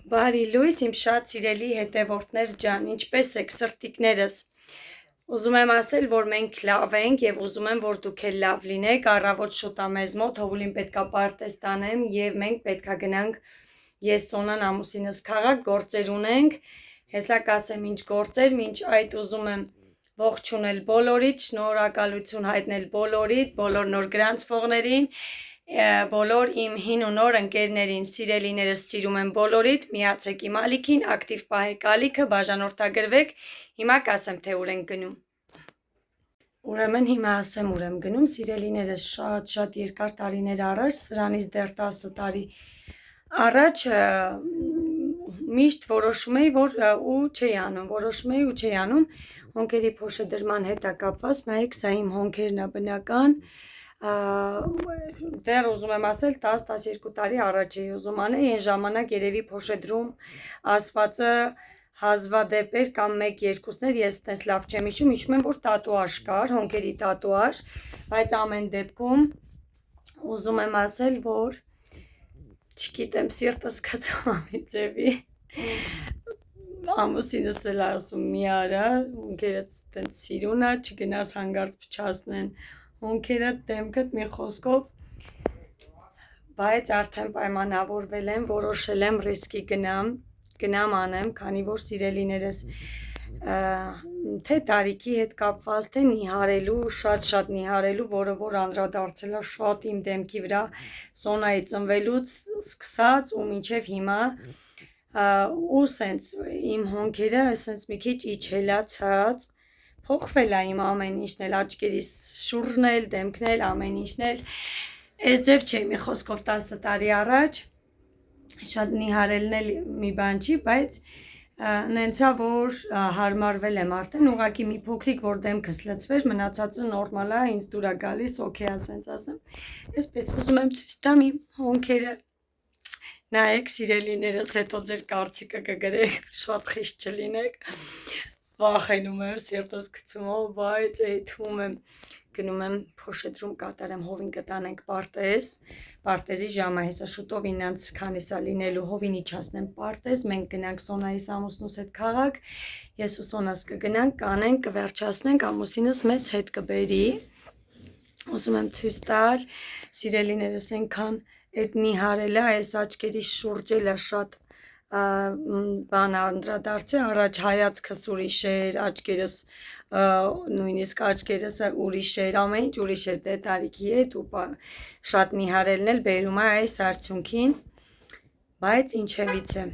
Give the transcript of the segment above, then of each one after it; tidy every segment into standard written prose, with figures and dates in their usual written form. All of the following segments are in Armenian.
Բարի լույս, իմ շատ սիրելի հետևորդներ ջան, ինչպես եք սրտիկներս։ Ուզում եմ ասել, որ մենք լավ ենք եւ ուզում եմ, որ դուք էլ լավ լինեք։ Առավոտ շուտ ա մեզ մոտ, Հովուլին պետքա պարտեզ տանեմ եւ մենք պետքա գնանք ես Սոնան ամուսինս քաղաք, գործեր ունենք։ Հեսա կասեմ ինչ գործեր, մինչ այդ ուզում եմ ողջունել բոլորիդ, շնորհակալություն հայտնել բոլորիդ, բոլոր նոր գրանցվողներին, բոլոր իմ հին ու նոր ընկերներին, սիրելիներս սիրում եմ բոլորիդ, միացեք իմ ալիքին, ակտիվ պահեք ալիքը, բաժանորդագրվեք, հիմա կասեմ թե ուր ենք գնում։ Ուրեմն հիմա ասեմ ուր եմ գնում, սիրելիներս շատ երկար տարիներ առաջ, սրանից դեռ 10 տարի առաջ միշտ որոշում էի, որ ու չէի անում, հոնքերի փոշեդրման հետ է կապված, նայեք սա իմ հոնքերն է բնական, դեռ ուզում եմ ասել 10-12 տարի առաջ էի ուզում անել, այն ժամանակ երևի փոշեդրում ասվածը հազվադեպ էր կամ 1-2-ներ, ես այդպես լավ չեմ հիշում եմ, որ տատուաժ կար, հոնքերի տատուաժ, բայց ամեն դեպքում ուզում եմ ասել, որ չգիտեմ, սիրտս կծում ամի ձևի, ամուսինս էլ ասում մի արա, հոնքերդ տենց սիրուն է, չգնաս հանգարց փչացնեն հոնքերդ, դեմքդ մի խոսքով, բայց արդեն պայմանավորվել եմ, որոշել եմ ռիսկի գնամ անեմ, քանի որ սիրելիներս թե տարիքի հետ կապված, թե նիհարելու, շատ նիհարելու, որը որ անդրադարձել է շատ իմ դեմքի վրա, Սոնայի ծնվելուց սկսած ու մինչև հիմա, ու սենց իմ հոնքերը սենց մի քիչ իջելացած, փոխվել է իմ ամեն ինչն էլ, աչքերիս շուրջն էլ, դեմքն էլ, ամեն ինչն էլ, այս ձև չէ մի խոսքով 10 տարի առաջ, շատ նիհարելն էլ մի բան չի, բայց նենցա, որ հարմարվել եմ արդեն, ուղղակի մի փոքրիկ, որ դեմքս լծվեր, մնացածը նորմալ է, ինձ դուր է գալիս, օքեյ ասենց ասեմ, այսպես ուզում եմ ցույց տամ իմ հոնքերը, նայեք սիրելիներս, հետո ձեր կարծիքը կգրեք, շատ խիստ չլինեք, վախենում եմ, սիրտս գցում, բայց էթում եմ, գնում եմ փոշեդրում կատարեմ, հովին կտանենք պարտեզի ժամը, հեսա շուտով 9 քանիսա լինելու հովին իջացնեմ պարտեզ, մենք գնանք Սոնայիս ամուսնուս հետ քաղաք, ես ու Սոնաս կգնանք, կանենք, կվերջացնենք, ամուսինս մեզ հետ կբերի, ուզում եմ ցույց տալ, սիրելիներս այնքան այդ նիհարելը, այս աչքերի շուրջելը շատ բան անդրադարձի, առաջ հայացքս ուրիշ էր, աչքերս նույնիսկ աչքերս ուրիշ էր, ամեն ինչ ուրիշ էր դե տարիքի հետ ու շատ նիհարելն էլ բերում է այս արդյունքին, բայց ինչևից է,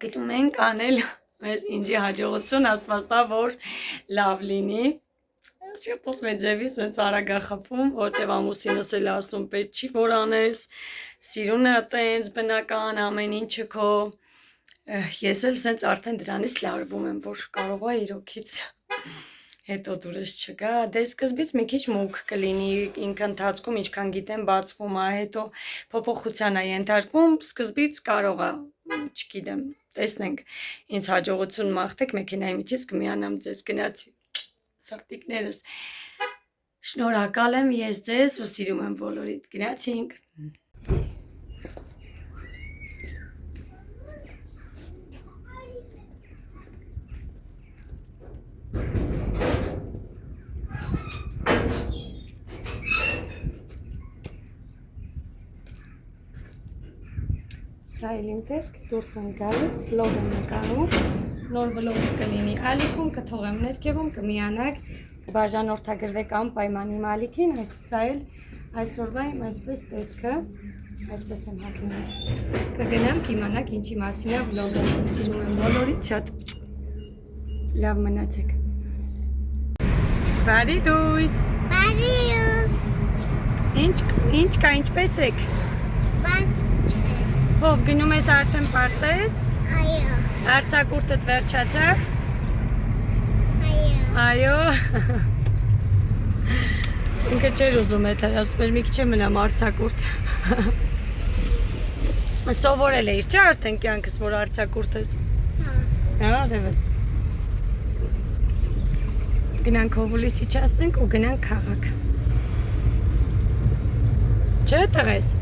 գնում ենք անել ինձի հաջողություն, Աստված տա, որ լավ լինի, սիրտս մեջևի սենց արագ է խփում, որտև ամուսինս էլ ասում պետք չի որ անես, սիրուն է տենց բնական ամեն ինչը քո, ես էլ սենց արդեն դրանից լարվում եմ, որ կարող է իրոքից հետո դուրս չգա, դե սկզբից մի քիչ մուգ կլինի, ինքը ընթացքում ինչքան գիտեմ բացվում է, հետո փոփոխության է ենթարկվում, սկզբից կարող է, չգիտեմ, տեսնենք, ինձ հաջողություն մաղթեք, մեքենայի միջից կմիանամ ձեզ գնացի սրտիկներս, շնորհակալ եմ ես ձեզ ու սիրում եմ բոլորիդ, գնացինք։ Սա էլ իմ տեսք, դուրս են գալիս, վլոգ եմ նկարում, նոր վլոգ կլինի ալիքում, կթողեմ ներքևում, կմիանակ, կբաժանորդագրվեք անպայման իմ ալիքին, սա էլ այսօրվա իմ այսպես տեսքը, այսպես եմ հագնում, կգնամ կիմանաք ինչի մասին է վլոգը, սիրում եմ բոլորիդ, շատ լավ մնացեք։ Բարի լույս։ Բարի լույս։ Ինչ կա, ինչպես եք։ Բաց չէ։ Ով գնում ես արդեն պարտեզ։ Այո։ Արձակուրդդ վերջացավ։ Այո։ Ինքը չէր ուզում է ասում էր մի քիչ է մնամ արձակուրդ։ Սովորել էիր չէ արդեն կյանքս, որ արձակուրդ ես։ Հա, դեպս։ Գնանք Հովուլիս իջացնենք ու գնանք քաղաք։ Չէ տղես։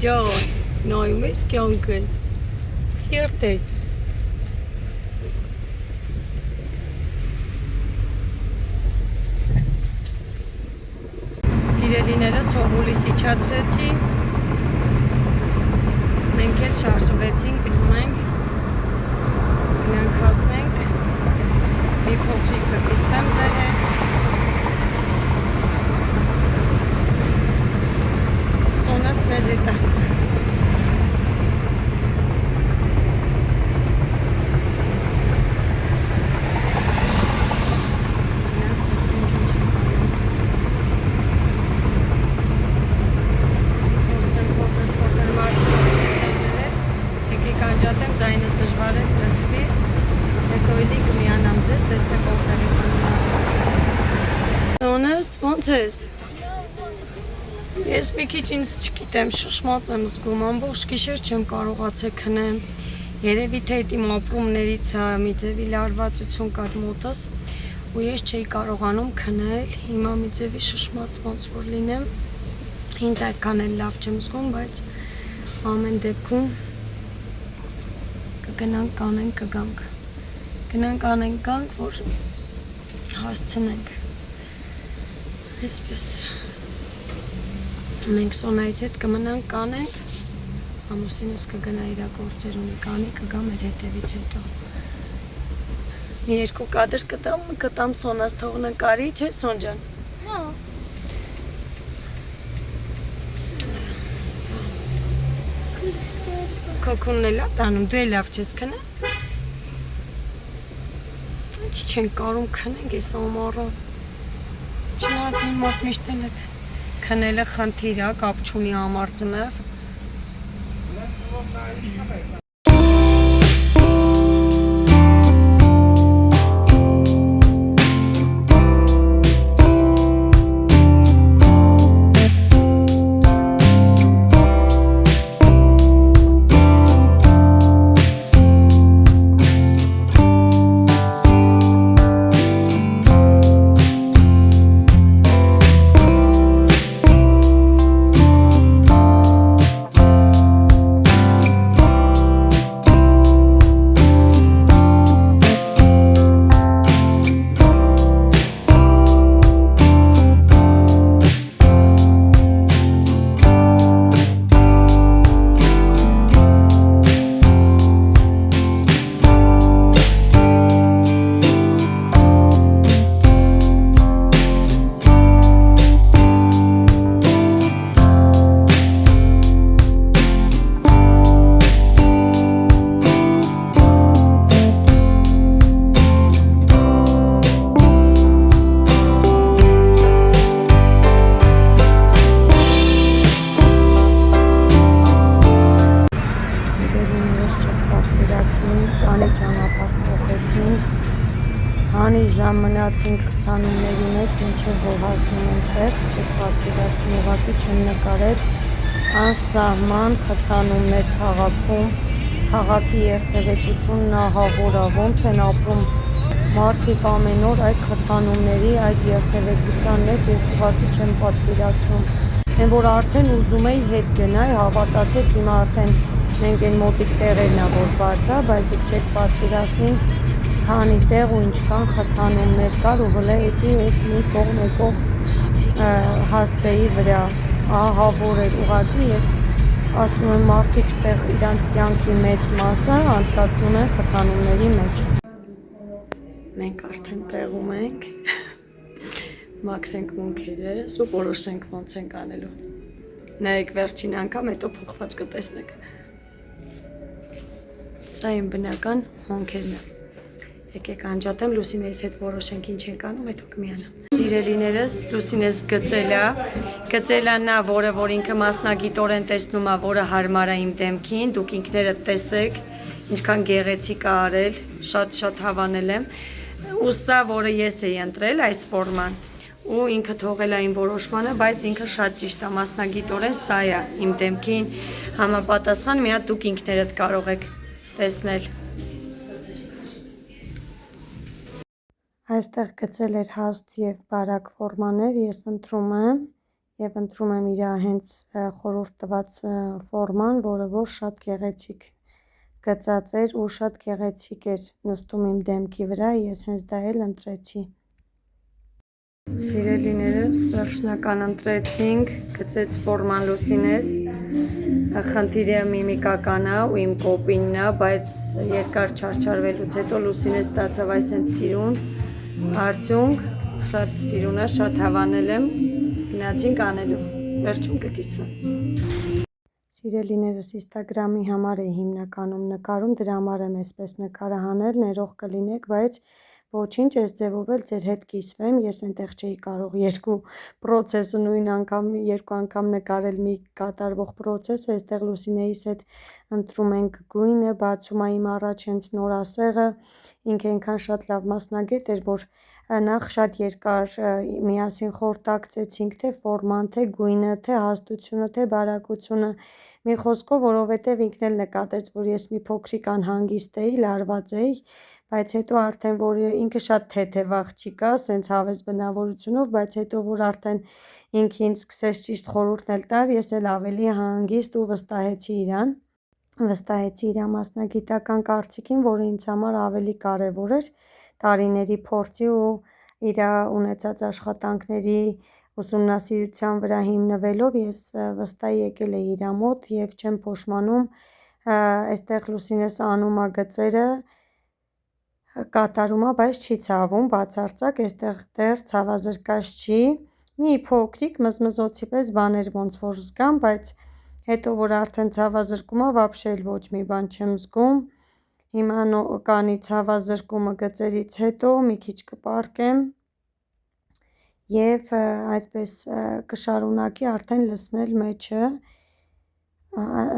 ջան, նայում ես կյանքս։ Սիրտ է։ Սիրելիներս հողուլիս իջացրեցի, մենք էլ շարժվեցինք, գնում ենք, գնանք հասնենք, մի փոքրիկ կկիսվեմ ձեր հետ, Սոնաս մեր հետ է։ Ոնց ես։ Ես մի քիչ ինձ չգիտեմ, շշմած եմ զգում, ամբողջ գիշեր չեմ կարողացել քնեմ։ Երևի թե իմ ապրումներից մի ձևի լարվածություն կար մոտս ու ես չէի կարողանում քնել։ Հիմա մի ձևի շշմած ոնց որ լինեմ։ Ինձ այդքան էլ լավ չեմ զգում, բայց ամեն դեպքում կգնանք կանենք, կգանք։ Գնանք անենք գանք, որ հասցնենք։ Այսպես մենք Սոնայից հետ կմնանք կանենք, ամուսինս կգնա իր գործեր ունի կանի, կգա մեր հետևից հետո։ Մի երկու կադր կտամ Սոնաս թող նկարի, չէ Սոն ջան։ Հա։ Քոքունն էլ է տանում, դու էլ լավ չես քնա։ Ինչ չեն կարում քնենք այս ամառը։ Չնայած իմ մոտ միշտ են այդ քնելը խնդիր է, կապ չունի ամառ ձմեռ։ Հանի ժամ մնացինք խցանումների մեջ, մինչև որ հասնում ենք տեղ, չեք պատկերացնի, ուղղակի չեմ նկարել անսահման խցանումներ քաղաքում, քաղաքի երթևեկությունն ահավոր է, ոնց են ապրում մարդիկ ամեն օր այդ խցանումների, այդ երթևեկության մեջ, ես ուղղակի չեմ պատկերացնում։ Են որ արդեն ուզում էի հետ գնալ, հավատացեք, հիմա արդեն մենք այն մոտիկ տեղերն ա որ բաց է, բայց դուք չեք պատկերացնի քանի տեղ ու ինչքան խցանումներ կար ու հլը էդի ես մի կողմ եկող հասցեի վրա, ահավոր էր ուղղակի, ես ասում եմ մարդիկ ստեղ իրանց կյանքի մեծ մասը անցկացնում են խցանումների մեջ։ Մենք արդեն տեղում ենք, մաքրենք մունքերս ու որոշենք ոնց ենք անելու։ Նայեք վերջին անգամ, հետո փոխված կտեսնեք։ Սա իմ բնական հոնքերն է։ Եկեք անջատեմ, Լուսիներից հետ որոշենք ինչ ենք անում, հետո կմիանամ։ Սիրելիներս, Լուսինես գծել է նա, որը որ ինքը մասնագիտորեն տեսնում է, որը հարմար է իմ դեմքին, դուք ինքներդ տեսեք, ինչքան գեղեցիկ է արել, շատ հավանել եմ։ Ու սա, որը ես էի ընտրել այս ֆորման, ու ինքը թողել է իմ որոշմանը, բայց ինքը շատ ճիշտ է, մասնագիտորեն սա է իմ դեմքին համապատասխան, մի հատ դուք ինքներդ կարող եք տեսնել։ Այստեղ գծել էր հաստ և բարակ ֆորմաներ, ես ընտրում եմ եւ ընտրում եմ իր հենց խորհուրդ տված ֆորման, որը որ շատ գեղեցիկ գծած էր ու շատ գեղեցիկ էր նստում իմ դեմքի վրա, ես հենց դա էլ ընտրեցի։ Սիրելիներս, վերջնական ընտրեցինք, գծեց ֆորման Լուսինես, խնդիրը միմիկական է ու իմ կոպինն է, բայց երկար չարչարվելուց հետո Լուսինես ստացավ այսենց սիրուն, արդյունք շատ սիրուն է, շատ հավանել եմ, գնացինք անելու, վերջում կկիսվեմ։ Սիրելիներս, Instagram-ի համար է հիմնականում նկարում, դրա համար եմ այսպես նկարը հանել, ներող կլինեք, բայց ոչինչ, այս ձևով էլ ձեր հետ կիսվեմ, ես այնտեղ չէի կարող երկու պրոցեսը նույն անգամ, երկու անգամ նկարել մի կատարվող պրոցես, այստեղ Լուսինեիս հետ ընտրում ենք գույնը, բացում է իմ առաջ հենց նորասեղը, ինքը այնքան շատ լավ մասնագետ էր, որ նախ շատ երկար միասին խորտակցեցինք թե ֆորման, թե գույնը, թե հաստությունը, թե բարակությունը, մի խոսքով, որովհետև ինքն էլ նկատեց, որ ես մի փոքրիկ անհանգիստ էի, լարված էի, բայց հետո արդեն, որ ինքը շատ թեթև աղջիկ է, սենց հավես բնավորությունով, բայց հետո, որ արդեն ինքը ինձ սկսեց ճիշտ խորհուրդներ տալ, ես էլ ավելի հանգիստ ու վստահեցի իրան, վստահեցի իր մասնագիտական կարծիքին, որը ինձ համար ավելի կարևոր էր, տարիների փորձի ու իր ունեցած աշխատանքների ուսումնասիրության վրա հիմնվելով ես վստահ եկել էի իր մոտ եւ չեմ փոշմանում, այստեղ Լուսինես անում է գծերը, կատարում է, բայց չի ցավում, բացարձակ, այստեղ դեռ ցավազրկած չի, մի փոքրիկ մզմզոցի պես բաներ ոնց որ զգամ, բայց հետո որ արդեն ցավազրկում է, вообще ոչ մի բան չեմ զգում, հիմա կանի ցավազրկումը գծերից հետո մի քիչ կպարկեմ եւ այդպես կշարունակի արդեն լցնել մեջը,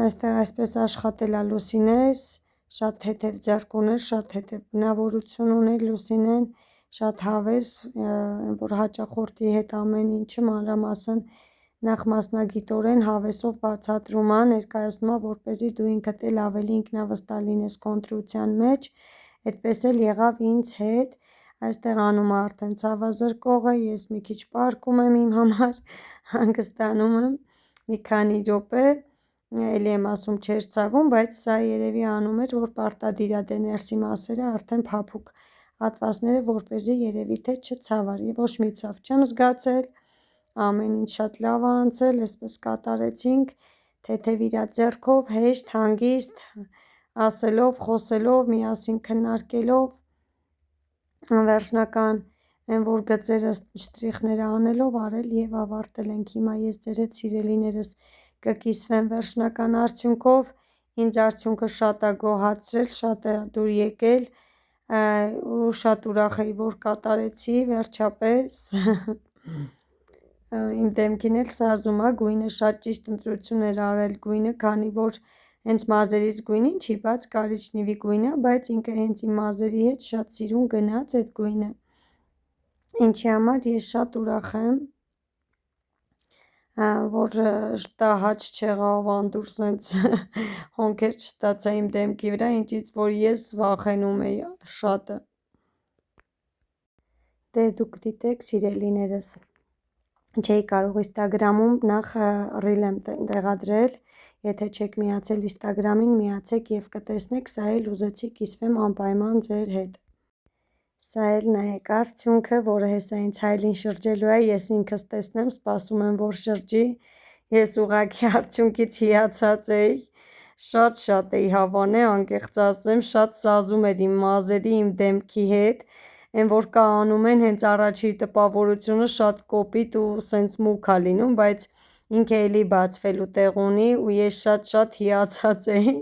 այստեղ այսպես աշխատել է Լուսինես, շատ թեթև ձեռք ուներ, շատ թեթև բնավորություն ուներ Լուսինեն, շատ հավես, որ հաճախորդի հետ ամեն ինչը մանրամասն նախ մասնագիտորեն հավեսով բացատրում է, ներկայացնում է, որպեսզի դու ինքդ էլ ավելի ինքնավստահ լինես կոնտրության մեջ, այդպես էլ եղավ ինձ հետ, այստեղ անում է արդեն ցավազրկողը, ես մի քիչ պարկում եմ իմ համար, հանգստանում եմ, մի քանի րոպե, էլի եմ ասում չէր ցավում, բայց սա երևի անում էր, որ պարտադիր է ներսի մասերը արդեն փափուկ հատվածները, որպեսզի երևի թե չցավար, եւ ոչ մի ցավ չեմ զգացել, ամեն ինչ շատ լավ է անցել, այսպես կատարեցինք, թեթև իր ձեռքով, հեշտ, հանգիստ, ասելով, խոսելով, միասին քննարկելով, վերջնական այն որ գծերը շտրիխները անելով արել եւ ավարտել ենք, հիմա ես ձեր հետ սիրելիներս կկիսվեմ վերջնական արդյունքով, ինձ արդյունքը շատ է գոհացրել, շատ է դուր եկել ու շատ ուրախ էի, որ կատարեցի վերջապես, իմ դեմքին էլ սազում է, գույնը շատ ճիշտ ընտրություն էր արել գույնը, քանի որ հենց մազերից գույնին չի, բաց կարիճնիվի գույնը, բայց ինքը հենց իմ մազերի հետ շատ սիրուն գնաց այդ գույնը, ինչի համար ես շատ ուրախ եմ, որ տահաճ չեղավ անդուր սենց հոնքեր չստացա իմ դեմքի վրա, ինչից որ ես վախենում էի շատը։ Դե դուք դիտեք սիրելիներս, չէի կարող Instagram-ում նախ ռիլ եմ տեղադրել, եթե չեք միացել Instagram-ին, միացեք եւ կտեսնեք, սա էլ ուզեցի կիսվեմ անպայման ձեր հետ։ Սա էլ նայեք արդյունքը, որը հեսա ինձ հայլին շրջելու է, ես ինքս տեսնեմ, սպասում եմ, որ շրջի, ես ուղղակի արդյունքից հիացած էի, շատ էի հավանել, անկեղծ ասեմ, շատ սազում էր իմ մազերի, իմ դեմքի հետ, այն որ կա անում են, հենց առաջի տպավորությունը շատ կոպիտ ու սենց մուգ է լինում, բայց ինքը էլի բացվելու տեղ ունի ու ես շատ հիացած էի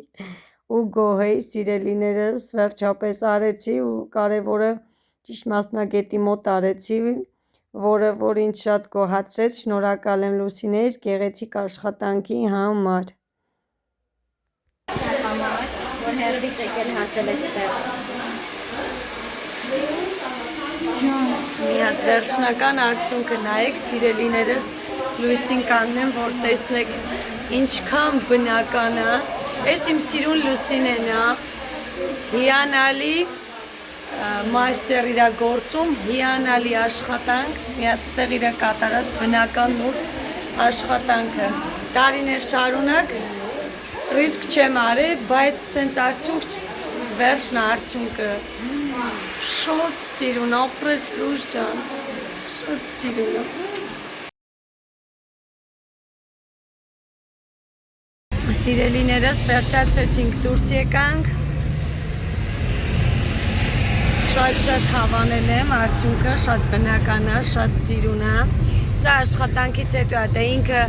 ու գոհ էի, սիրելիներս, վերջապես արեցի ու կարևորը ճիշտ մասնագետի մոտ արեցի, որ ինձ շատ գոհացրեց, շնորհակալ եմ Լուսինեից գեղեցիկ աշխատանքի համար։ Որ հերվից եկել հասել ես տեղ։ Մի հատ վերջնական արդյունքը նայեք, սիրելիներս, լույսին կանեմ, որ տեսնեք ինչքան բնական է, այս իմ սիրուն Լուսինեն է, հիանալի մայստեր իր գործում, հիանալի աշխատանք, միացտեղ իր կատարած բնական նուրբ աշխատանքը։ Տարիներ շարունակ ռիսկ չեմ արել, բայց սենց արդյունք վերջն արդյունքը։ Շոտ սիրուն, ապրես լույս ջան, շոտ սիրուն։ Սիրելիներս վերջացեցինք, դուրս եկանք։ Շատ հավանել եմ, արդյունքը շատ բնական է, շատ սիրուն է։ Սա աշխատանքից հետո է, դե ինքը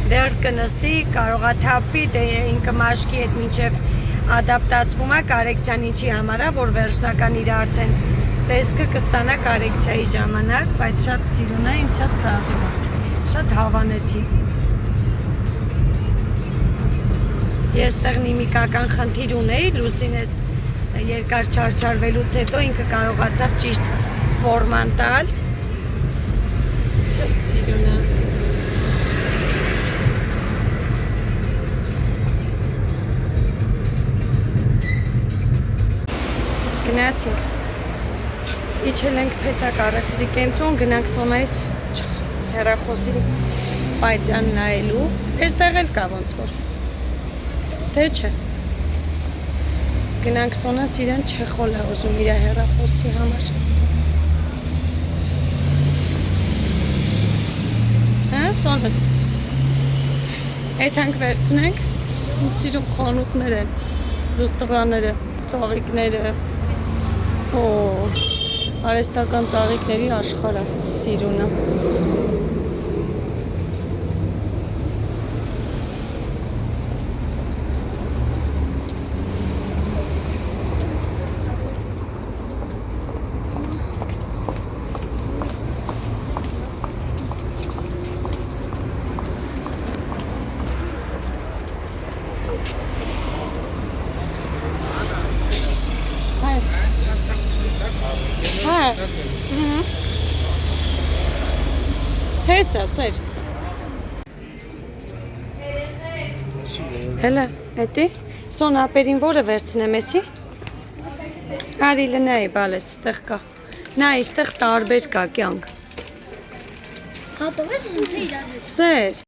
դեռ կնստի, կարող է թափվի, դե ինքը մաշկի հետ մինչև ադապտացվում է կարեկցիան ինչի համար է, որ վերջնական իր արդեն տեսքը կստանա կարեկցիայի ժամանակ, բայց շատ սիրուն է, ինձ շատ սազում է, շատ հավանեցի։ Ես տեխնիկական խնդիր ունեի, Լուսինես երկար չարչարվելուց հետո ինքը կարողացավ ճիշտ ֆորման տալ։ Շատ սիրուն է։ Գնացինք։ Իջել ենք Պետակ առևտրի կենտրոն, գնանք Սոնայից հեռախոսի պայծան նայելու։ Այստեղ էլ կա ոնց որ։ Թե չէ։ Գնանք Սոնաս իրան չեխոլ է ուզում իր հեռախոսի համար։ Հա, Սոնաս։ Այդ հանք վերցնենք, ինձ սիրում խանութներ են, ռուստուրանները, ծաղիկները, արհեստական ծաղիկների աշխարհը, սիրունը։ Հերս ասեր։ Հելա, էտի, Սոն ապերին որը վերցնեմ էսի։ Արիլը նայի բալես, ստեղ կա։ Նայի, ստեղ տարբեր կա կյանք։ Հատով ես ուզում թե իրար հետ։ Սեր։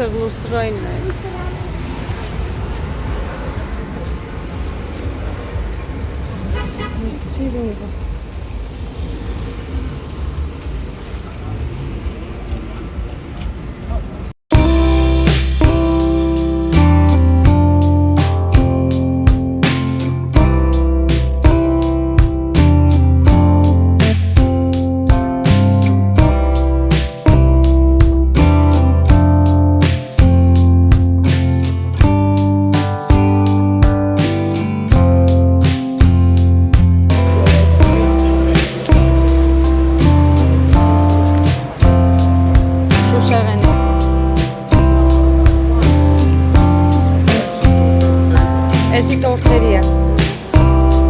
այստեղ լուստրայինն է։ Սիրունը։ Էսի տորթերի է։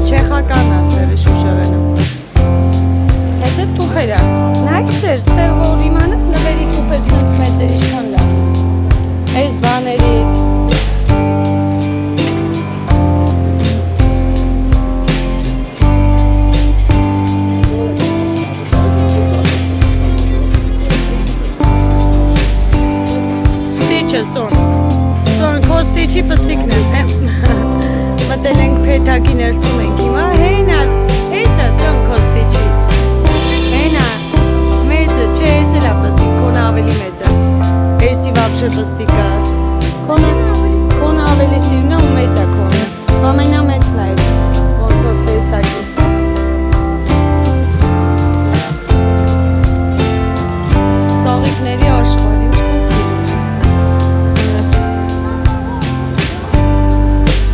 Չեխական աստեղի Շուշեղենը։ Այս է տուփերը։ Նայք սեր, ստեղ որ իմանաս նվերի տուփեր սենց մեծ է, ինչքան լավ։ Այս բաներից։ Ստիչը սոն։ Սոն քո ստիչի պստիկն է։ Մտել ենք փեթակի ներսում ենք հիմա, հենաս, էսա սոն քո ստիչից։ Հենա, մեծը, չէ, էս էլ է պստիկ, քոնը ավելի մեծ է։ Էսի վաբշե պստիկը։ Քոնը ավելի սիրուն է ու մեծ է քոնը։ Ամենամեծն է այդ, ոնց որ տեսակի։ Ծաղիկների աշխարհ, ինչքան սիրուն է։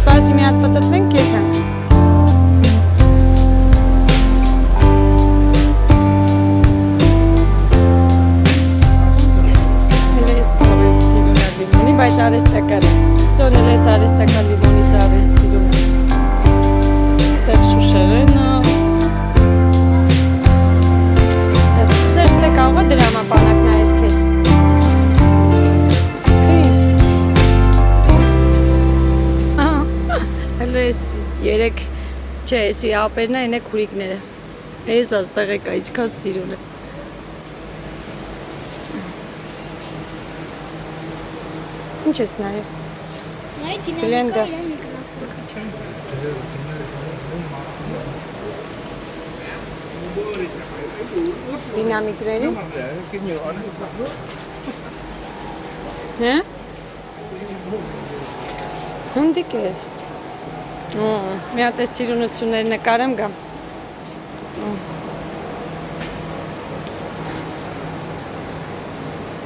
Սպասի մի հատ պտտվենք եկան։ Բայց արեստական է, սոնել ես արեստական լիմոնի ծավեն սիրում է, տեղ Շուշեղենը, սերս թե կաղվա դրամապանակն այս կեզ, հլը ես երեկ, չէ, եսի ապերն է, են է քուրիկները, ես աստեղ եկա, իչքան սիրուն է, ինչ ես նայել, Բլենդեր։ Դինամիկների։ Հե? Հնդիկ ես։ Մի հատ ես ծիրունություններ նկարեմ գամ։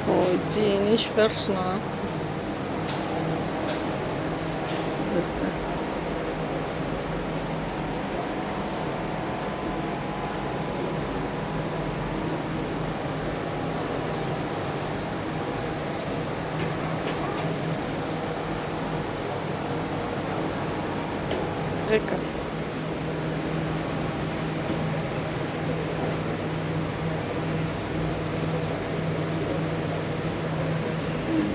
Ոյ ձին, ինչ վերջնա։ Asta. Reka.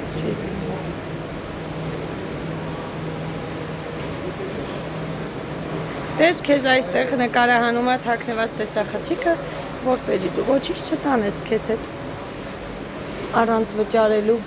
Sí. Տես քեզ այստեղ նկարահանում է թաքնված տեսախցիկը, որպեսզի դու ոչինչ չտանես քեզ հետ առանց վճարելու։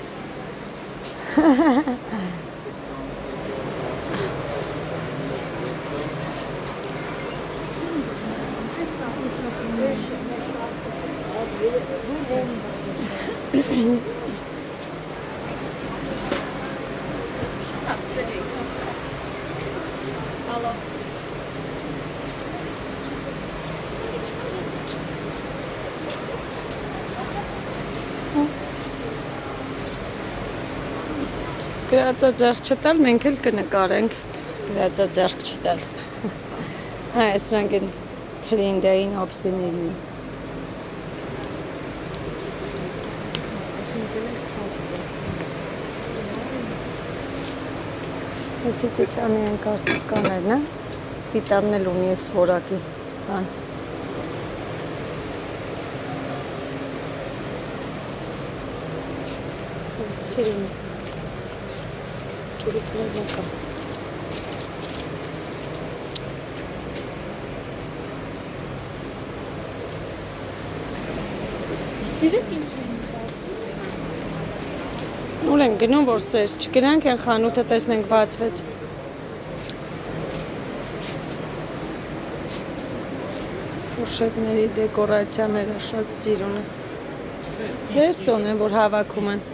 Գրածա ձեռք չտալ, մենք էլ կնկարենք գրածա ձեռք չտալ։ Հա, սրանք են թրենդային ապսեներն են։ Հեսի տիտանի են կաստուսկաներն է, տիտանն էլ ունի ես որակի բան։ Սիրում է։ Ճուրիկներ նկա։ Գիրեք ինչ են Ուր են գնում, որ սեր չգնանք են խանութը տեսնենք բացվեց։ Ֆուշետների դեկորացիաները շատ սիրուն է։ Դերսոն են, որ հավաքում են։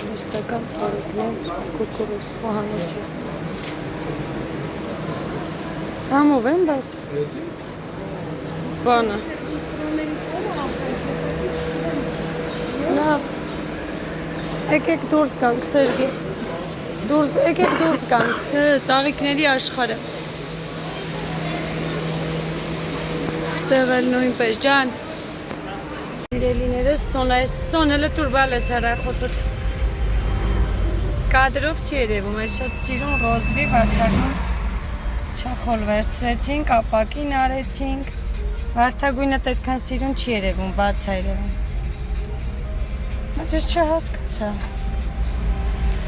Մստական ծառիկներ, կուկուրուզ, խոհանոցի։ Համով են, բայց բանը։ Լավ։ Եկեք դուրս գանք, Սերգի։ Եկեք դուրս գանք, ծաղիկների աշխարհը։ Ստեղ էլ նույնպես, ջան։ Իրելիներս Սոնելը տուրբալեց հեռախոսը։ Կադրով չի երևում, այս շատ սիրուն ռոզվի վարդագույն չախոլ վերցրեցինք, ապակին արեցինք։ Վարդագույնը այդքան սիրուն չի երևում, բաց է երևում։ Բայց ես չհասկացա։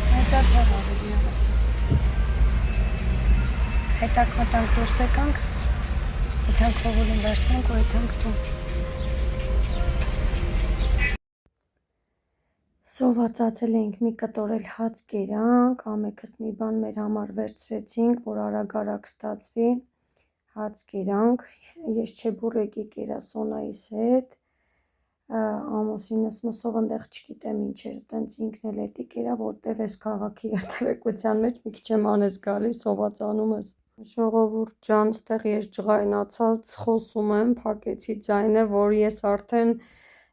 Մեծացա ավելի հավաքոսը։ Հետակ մտանք դուրս եկանք, եթանք հովուլին վերցնենք ու եթանք տուն։ Սովածացել էինք մի կտորել հաց կերանք, ամեկս մի բան մեր համար վերցրեցինք, որ արագ ստացվի, հաց կերանք, ես չեբուր եկի կերա Սոնայիս հետ, ամուսինս մսով ընդեղ չգիտեմ ինչ էր, տենց ինքն էլ էտի կերա, որտև ես քաղաքի երթևեկության մեջ մի քիչ եմ անես գալիս, սովածանում ես։ Ժողովուրդ ջան, ստեղ ես ջղայնացած խոսում եմ, փակեցի ձայնը, որ ես արդեն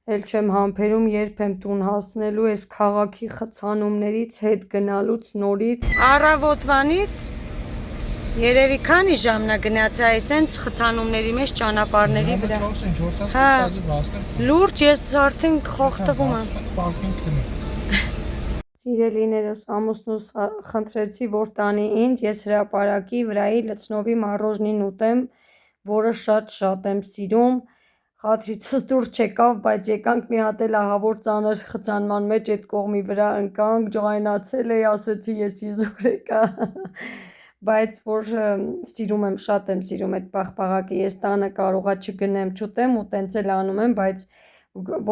էլ չեմ համբերում, երբ եմ տուն հասնելու, այս քաղաքի խցանումներից, հետ գնալուց, նորից, առավոտվանից, երևի քանի ժամնա գնացի այս հենց խցանումների մեջ ճանապարհների վրա։ Լուրջ ես արդեն խոխտվում եմ։ Սիրելիներս, ամուսնուս խնդրեցի, որ տանի ինձ, ես հրապարակի վրայի լցնովի մառոժնին ուտեմ, որը շատ եմ սիրում։ Խաթրիցս դուր չեկավ, բայց եկանք մի հատ էլ ահավոր ծանր խցանման մեջ այդ կողմի վրա ընկանք, ջղայնացել էի, ասեցի ես իզուր եկա, բայց որ սիրում եմ, շատ եմ սիրում այդ պաղպաղակը, ես տանը կարողա չգնեմ, չուտեմ ու տենց էլ անում եմ, բայց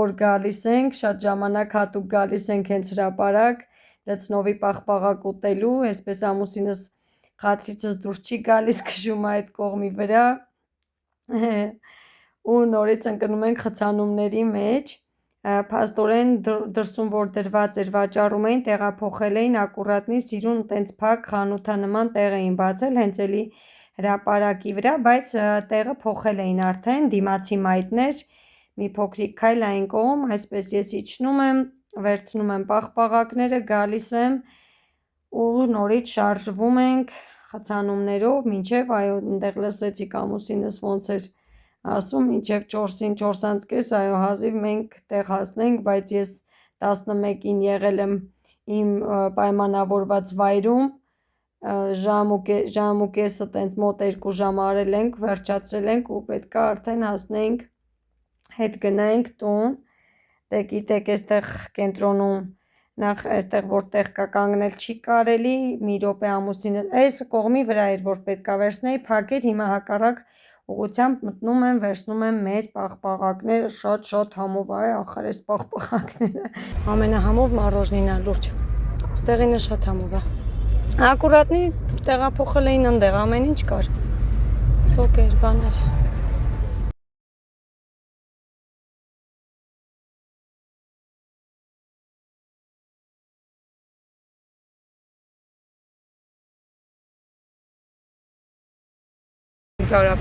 որ գալիս ենք, շատ ժամանակ հատուկ գալիս ենք հենց հրապարակ, լցնովի պաղպաղակ ուտելու, այսպես ամուսինս խաթրիցս դուր չի գալիս, քշում այդ կողմի վրա, ու նորից ընկնում ենք խցանումների մեջ, փաստորեն դրսում որ դրված էր վաճառում էին, տեղափոխել էին ակուրատնի սիրուն տենց փակ խանութանման տեղ էին բացել, հենց էլի հրապարակի վրա, բայց տեղը փոխել էին արդեն, դիմացի մայթներ, մի փոքրիկ քայլ այն կողմ, այսպես ես իջնում եմ, վերցնում եմ պաղպաղակները, գալիս եմ ու նորից շարժվում ենք խցանումներով, մինչև այո, այնտեղ լսեցիք ամուսինս ոնց էր ասում, մինչև 4-ին 4:30, այո, հազիվ մենք տեղ հասնենք, բայց ես 11-ին եղել եմ իմ պայմանավորված վայրում, ժամ ու կեսը տենց մոտ 2 ժամ արել ենք, վերջացրել ենք ու պետքա արդեն հասնենք, հետ գնայինք տուն, դե գիտեք, այստեղ կենտրոնում, նախ այստեղ որտեղ կա կանգնել չի կարելի, մի րոպե ամուսինը, այս կողմի վրա էր, որ պետքա վերցնեի, փակ էր, հիմա հակառակ ուղղությամբ մտնում եմ, վերցնում եմ մեր պաղպաղակները, շատ համով է, ախր այս պաղպաղակները։ Ամենահամով մառոժնին է, լուրջ։ Ստեղինը շատ համով է։ Ակուրատնի տեղափոխել էին ընդեղ, ամեն ինչ կար։ Սոկեր, բաներ։ Տարավ։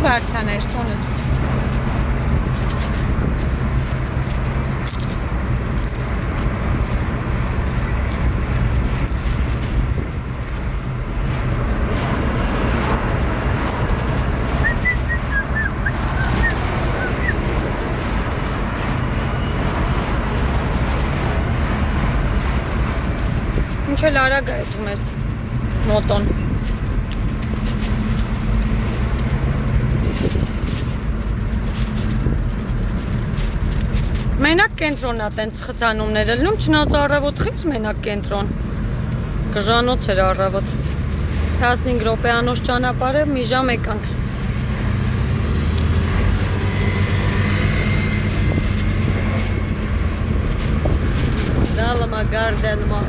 Բարձաներ ծոնից։ Ինչ էլ արագ է էթում ես մոտոն։ Մենակ կենտրոնն է տենց խցանումներ ելնում, չնայած առավոտ խիղճ մենակ կենտրոն։ Կժանոց էր առավոտ։ 15 րոպեանոց ճանապարհը մի ժամ եկանք։ Դալմա գարդենմա։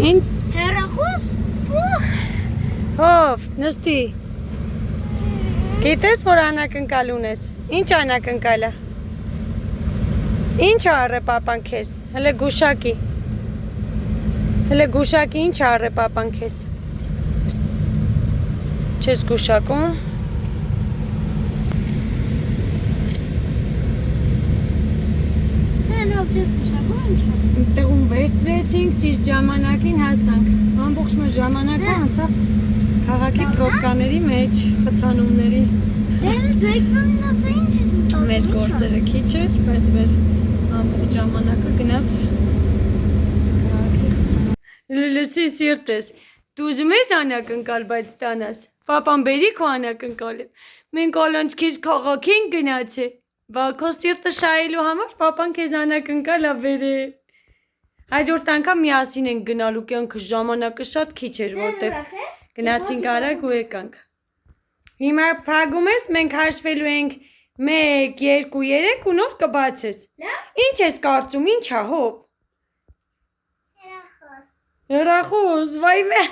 Ինչ Հեռախոս։ Հով, նստի։ Գիտես, որ անակնկալ ունես։ Ինչ անակնկալ է։ Ինչ առե պապան քեզ։ Հələ գուշակի։ Հələ գուշակի ինչ առե պապան քեզ։ Չես գուշակում։ Հենով չես գուշակում ինչ է։ Տեղում վերցրեցինք, ճիշտ ժամանակին հասանք։ Ամբողջ մեր ժամանակը անցավ քաղաքի պրոբկաների մեջ, խցանումների։ Դու եկնին ասա ինչ ես մտածում։ Մեր գործերը քիչ էր, բայց մեր ամբողջ ժամանակը գնաց քաղաքի խցանում։ Լսի սիրտես, դու ուզում ես անակնկալ, բայց տանաս։ Պապան բերի քո անակնկալը։ Մենք ալանջքից քաղաքին գնացե։ Բա քո սիրտը շահելու համար պապան քեզ անակնկալ ա բերել։ Հաջորդ անգամ միասին ենք գնալու, կյանքը ժամանակը շատ քիչ էր, որտեղ գնացինք արագ ու եկանք։ Հիմա փակում ես, մենք հաշվելու ենք 1, 2, 3 ու նոր կբացես։ Ինչ ես կարծում, ինչ ա հով։ Հեռախոս։ Հեռախոս, վայ մե։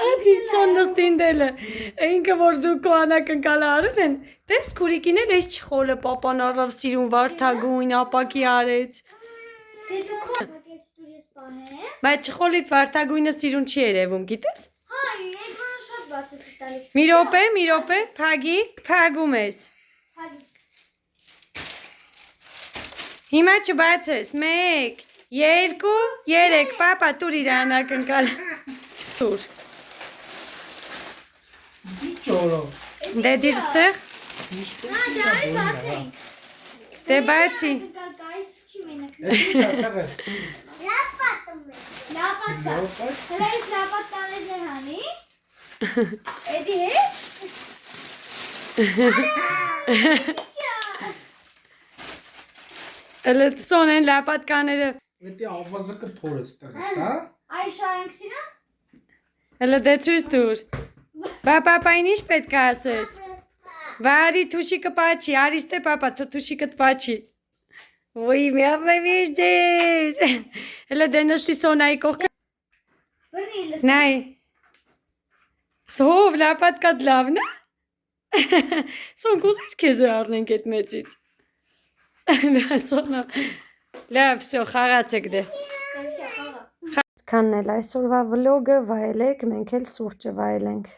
Աջիցոն նստինդելը։ Ինքը որ դու քո անակնկալը արել են, տես քուրիկին էլ էս չխոլը պապան առավ սիրուն վարդագույն ապակի արեց։ Դե դու քո ակես դուրս բանը։ Բայց չխոլիդ վարդագույնը սիրուն չի երևում, գիտես։ Հա, եկան շատ բաց է տալի։ Մի րոպե, փագի, փագում ես։ Հիմա չբացես, 1, 2, 3, պապա տուր իր անակնկալը։ Տուր։ Դե դիր ստեղ։ Հա, դարի բաց ենք։ Դե բացի։ Կայս չի մենակ։ Լապատում է։ Լապատկա։ Հələ ես լապատկանեզներ հանի։ Էդի Էլը սոնեն լապատկաները։ Էդի ավազակը թոր է ստեղից, հա։ Այ շարենք սիրա։ Էլը դե ցույց տուր։ Բա պապային ինչ պետք է ասես։ Վարի թուշիկը պաչի, արիստե պապա, թուշիկը պաչի։ Ոյ մերվիջեր։ Էլը դե նստի սոնայի կողքը։ Բրնի լս։ Նայ։ Սով լապատկա լավն է։ Սոն կուզեր քեզ առնենք այդ մեծից։ Դա սոնա։ Լավ, всё, խաղացեք դե։ Քանն էլ այսօրվա վլոգը վայելեք, մենք էլ սուրճը վայելենք։